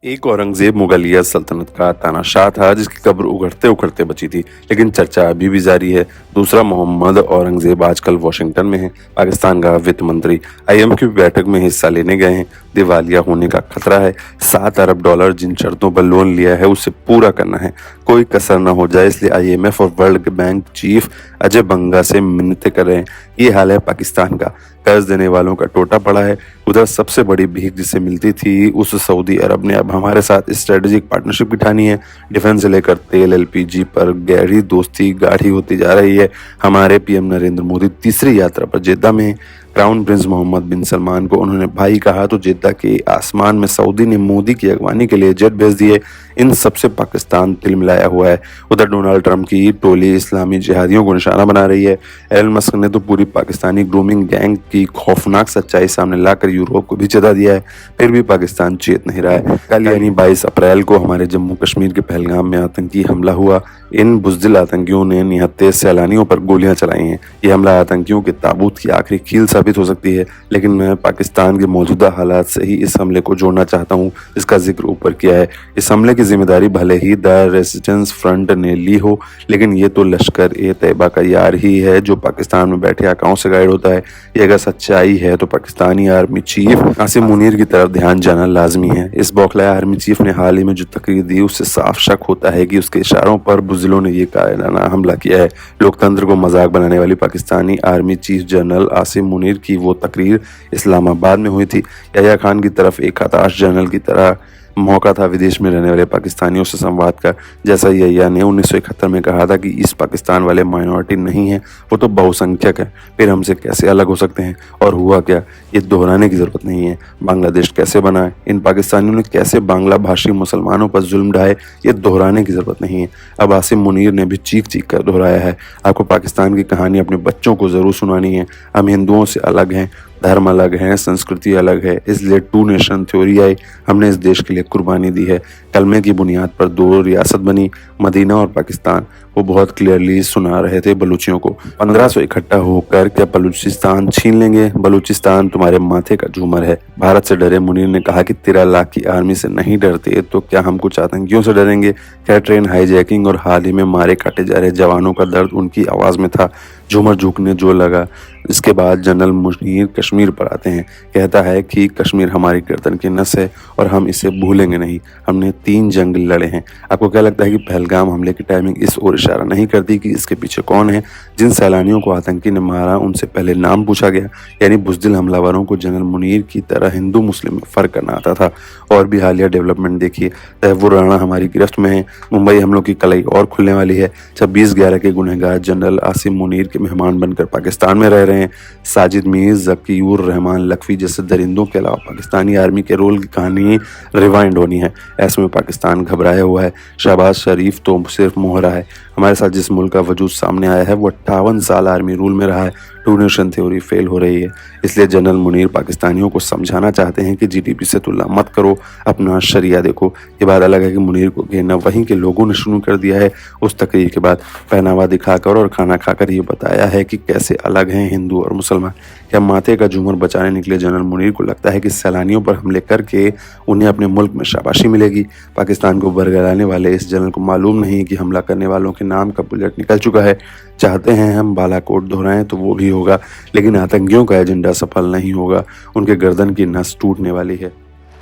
एक औरंगज़ेब मुगलिया सल्तनत का तानाशाह था जिसकी कब्र उखड़ते-उखड़ते बची थी, लेकिन चर्चा अभी भी जारी है। दूसरा मोहम्मद औरंगज़ेब आजकल वॉशिंगटन में हैं। पाकिस्तान का वित्त मंत्री आईएमएफ की बैठक में हिस्सा लेने गए हैं। दिवालिया होने का खतरा है। $7 अरब जिन शर्तों पर लोन लिया है उसे पूरा करना है, कोई कसर न हो जाए, इसलिए आईएमएफ और वर्ल्ड बैंक चीफ अजय बंगा से मिन्नतें कर रहे हैं। ये हाल है पाकिस्तान का। कर्ज देने वालों का टोटा पड़ा है। उधर सबसे बड़ी भीख जिसे मिलती थी उस सऊदी अरब ने अब हमारे साथ स्ट्रेटेजिक पार्टनरशिप बिठानी है। डिफेंस से लेकर तेल एलपीजी पर गहरी दोस्ती गाढ़ी होती जा रही है। हमारे पीएम नरेंद्र मोदी तीसरी यात्रा पर जेद्दा में हैं। क्राउन प्रिंस मोहम्मद बिन सलमान को उन्होंने भाई कहा तो जेद्दा के आसमान में सऊदी ने मोदी की अगवानी के लिए जेट भेज दिए। इन सबसे पाकिस्तान तिलमिलाया हुआ है। उधर डोनाल्ड ट्रंप की टोली इस्लामी जिहादियों को निशाना बना रही है। एलन मस्क ने तो पूरी पाकिस्तानी ग्रूमिंग गैंग की खौफनाक सच्चाई सामने लाकर यूरोप को भी चेता दिया है, फिर भी पाकिस्तान चेत नहीं रहा है। कल यानी 22 अप्रैल को हमारे जम्मू कश्मीर के पहलगाम में आतंकी हमला हुआ। इन बुज़दिल आतंकियों ने निहत्ते सैलानियों पर गोलियां चलाई हैं। ये हमला आतंकियों के ताबूत की आखिरी कील साबित हो सकती है, लेकिन मैं पाकिस्तान के मौजूदा हालात से ही इस हमले को जोड़ना चाहता हूँ, जिसका जिक्र ऊपर किया है। इस हमले की जिम्मेदारी भले ही द रेजिस्टेंस फ्रंट ने ली हो, लेकिन ये तो लश्कर ए तैयबा का यार ही है जो पाकिस्तान में बैठे आकाओं से गाइड होता है। ये अगर सच्चाई है तो पाकिस्तानी आर्मी चीफ आसिम मुनीर की तरफ ध्यान जाना लाजमी है। इस बौखलाया आर्मी चीफ ने हाल ही में जो तकरीर दी उससे साफ शक होता है कि उसके इशारों पर बुज़दिलों ने ये कायराना हमला किया है। लोकतंत्र को मजाक बनाने वाली Pakistani army chief general Asim Munir की वो तकरीर इस्लामाबाद में हुई थी। याह्या खान की तरफ एक हताश जनरल की तरह मौका था विदेश में रहने वाले पाकिस्तानियों से संवाद का। जैसा याह्या ने 1971 में कहा था कि ईस्ट पाकिस्तान वाले माइनॉरिटी नहीं है, वो तो बहुसंख्यक है, फिर हमसे कैसे अलग हो सकते हैं। और हुआ क्या, ये दोहराने की जरूरत नहीं है। बांग्लादेश कैसे बना है, इन पाकिस्तानियों ने कैसे बांग्ला भाषी मुसलमानों पर जुल्म ढाए, ये दोहराने की जरूरत नहीं है। अब आसिम मुनीर ने भी चीख चीख कर दोहराया है। आपको पाकिस्तान की कहानी अपने बच्चों को जरूर सुनानी है। हम हिंदुओं से अलग हैं, धर्म अलग है, संस्कृति अलग है, इसलिए टू नेशन थ्योरी आई। हमने इस देश के लिए कुर्बानी दी है। कलमे की बुनियाद पर दो रियासत बनी, मदीना और पाकिस्तान। वो बहुत क्लियरली सुना रहे थे बलूचियों को। 1500 इकट्ठा होकर क्या बलूचिस्तान छीन लेंगे? बलूचिस्तान तुम्हारे माथे का झूमर है। भारत से डरे मुनीर ने कहा कि 13 लाख की आर्मी से नहीं डरते तो क्या हम कुछ आतंकियों से डरेंगे? क्या ट्रेन हाईजैकिंग और हाल ही में मारे काटे जा रहे जवानों का दर्द उनकी आवाज में था? झूमर झुकने जो लगा। इसके बाद जनरल मुनीर कश्मीर पर आते हैं। कहता है कि कश्मीर हमारी गर्दन की नस है और हम इसे भूलेंगे नहीं। हमने 3 जंग लड़े हैं। आपको क्या लगता है कि पहलगाम हमले की टाइमिंग इस ओर इशारा नहीं करती कि इसके पीछे कौन है? जिन सैलानियों को आतंकी ने मारा उनसे पहले नाम पूछा गया, यानी बुज़दिल हमलावरों को जनरल मुनीर की तरह हिंदू मुस्लिम में फर्क करना आता था। और भी हालिया डेवलपमेंट देखिए, तैयबुर राणा हमारी गिरफ्त में है। मुंबई हमलों की कलई और खुलने वाली है। 26/11 के गुनहगार जनरल आसिम मुनीर के मेहमान बनकर पाकिस्तान में रह रहे हैं। साजिद मीर, ज़कीउर रहमान लखवी जैसे दरिंदों के अलावा पाकिस्तानी आर्मी के रोल की कहानी रिवाइंड होनी है। ऐसे में पाकिस्तान घबराया हुआ है। शहबाज शरीफ तो सिर्फ मोहरा है। हमारे साथ जिस मुल्क का वजूद सामने आया है वो 58 साल आर्मी रूल में रहा है। टू नेशन थ्योरी फेल हो रही है। इसलिए जनरल मुनीर पाकिस्तानियों को समझाना चाहते हैं कि जीडीपी से तुलना मत करो, अपना शरिया देखो। ये बात अलग है कि मुनीर को घेरना वहीं के लोगों ने शुरू कर दिया है। उस तकरीर के बाद पहनावा दिखाकर और खाना खाकर ये बताया है कि कैसे अलग हैं हिंदू और मुसलमान। क्या माथे का झूमर बचाने निकले जनरल मुनीर को लगता है कि सैलानियों पर हमले करके उन्हें अपने मुल्क में शाबाशी मिलेगी? पाकिस्तान को बरगलाने वाले इस जनरल को मालूम नहीं कि हमला करने वालों के नाम का बुलेट निकल चुका है। चाहते हैं हम बालाकोट दोहराएं तो वो भी होगा, लेकिन आतंकियों का एजेंडा सफल नहीं होगा। उनके गर्दन की नस टूटने वाली है।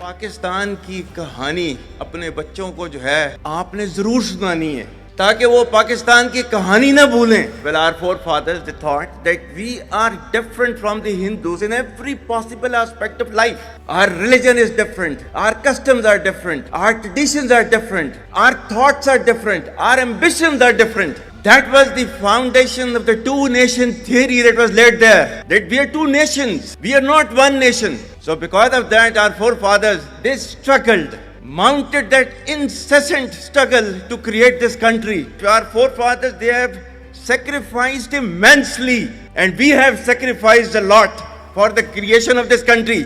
पाकिस्तान की कहानी अपने बच्चों को जो है आपने जरूर सुनानी है, ताकि वो पाकिस्तान की कहानी ना भूलें। Well, our forefathers they thought that we are different from the Hindus in every possible aspect of life. Our religion is different, our customs are different, our traditions are different, our thoughts are different, our ambitions are different. That was the foundation of the two nation theory that was laid there. That we are two nations, we are not one nation. So because of that, our forefathers, they struggled, mounted that incessant struggle to create this country. Our forefathers, they have sacrificed immensely, and we have sacrificed a lot for the creation of this country.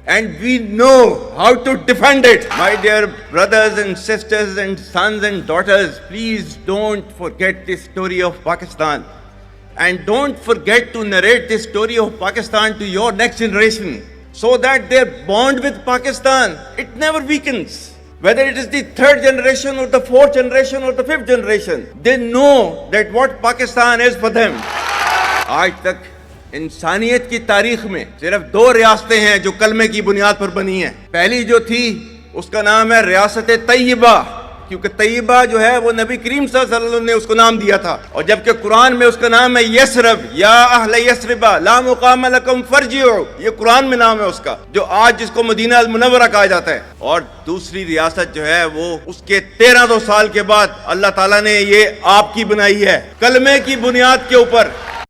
And we know how to defend it. My dear brothers and sisters and sons and daughters, please don't forget the story of Pakistan. And don't forget to narrate the story of Pakistan to your next generation, so that their bond with Pakistan, it never weakens. whether it is the third generation or the fourth generation or the fifth generation, they know that what Pakistan is for them. आज तक इंसानियत की तारीख में सिर्फ 2 रियासतें हैं जो कलमे की बुनियाद पर बनी हैं। पहली जो थी उसका नाम है रियासत तैयबा, क्योंकि तैयबा जो है वो नबी करीम सल्लल्लाहु अलैहि वसल्लम ने उसको नाम दिया था, और जबकि कुरान में उसका नाम है यसरब, या अहले यसरिबा ला मुकाम लकुम फरजिउ, ये कुरान में नाम है उसका, जो आज जिसको मदीना अल मुनव्वरा कहा जाता है। और दूसरी रियासत जो है वो उसके 1300 साल के बाद अल्लाह ताला ने ये आपकी बनाई है, कलमे की बुनियाद के ऊपर।